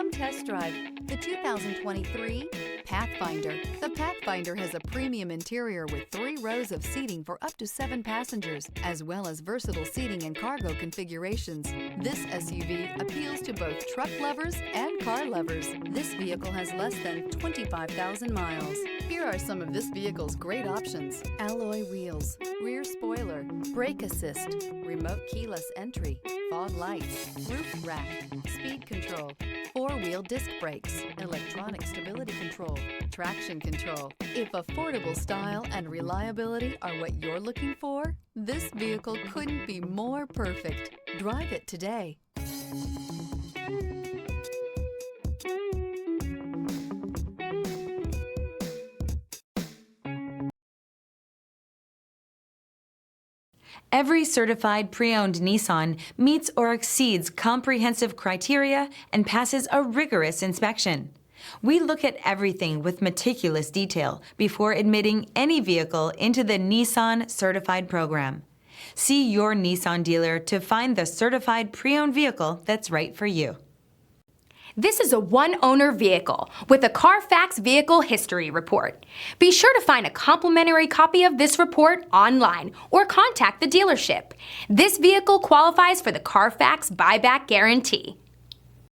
Come test drive the 2023 Pathfinder. The Pathfinder has a premium interior with 3 rows of seating for up to 7 passengers, as well as versatile seating and cargo configurations. This SUV appeals to both truck lovers and car lovers. This vehicle has less than 25,000 miles. Here are some of this vehicle's great options: alloy wheels, rear spoiler, brake assist, remote keyless entry, fog lights, roof rack, speed control, 4-wheel disc brakes, electronic stability control, traction control. If affordable style and reliability are what you're looking for, this vehicle couldn't be more perfect. Drive it today. Every certified pre-owned Nissan meets or exceeds comprehensive criteria and passes a rigorous inspection. We look at everything with meticulous detail before admitting any vehicle into the Nissan Certified Program. See your Nissan dealer to find the certified pre-owned vehicle that's right for you. This is a one-owner vehicle with a Carfax Vehicle History Report. Be sure to find a complimentary copy of this report online or contact the dealership. This vehicle qualifies for the Carfax Buyback Guarantee.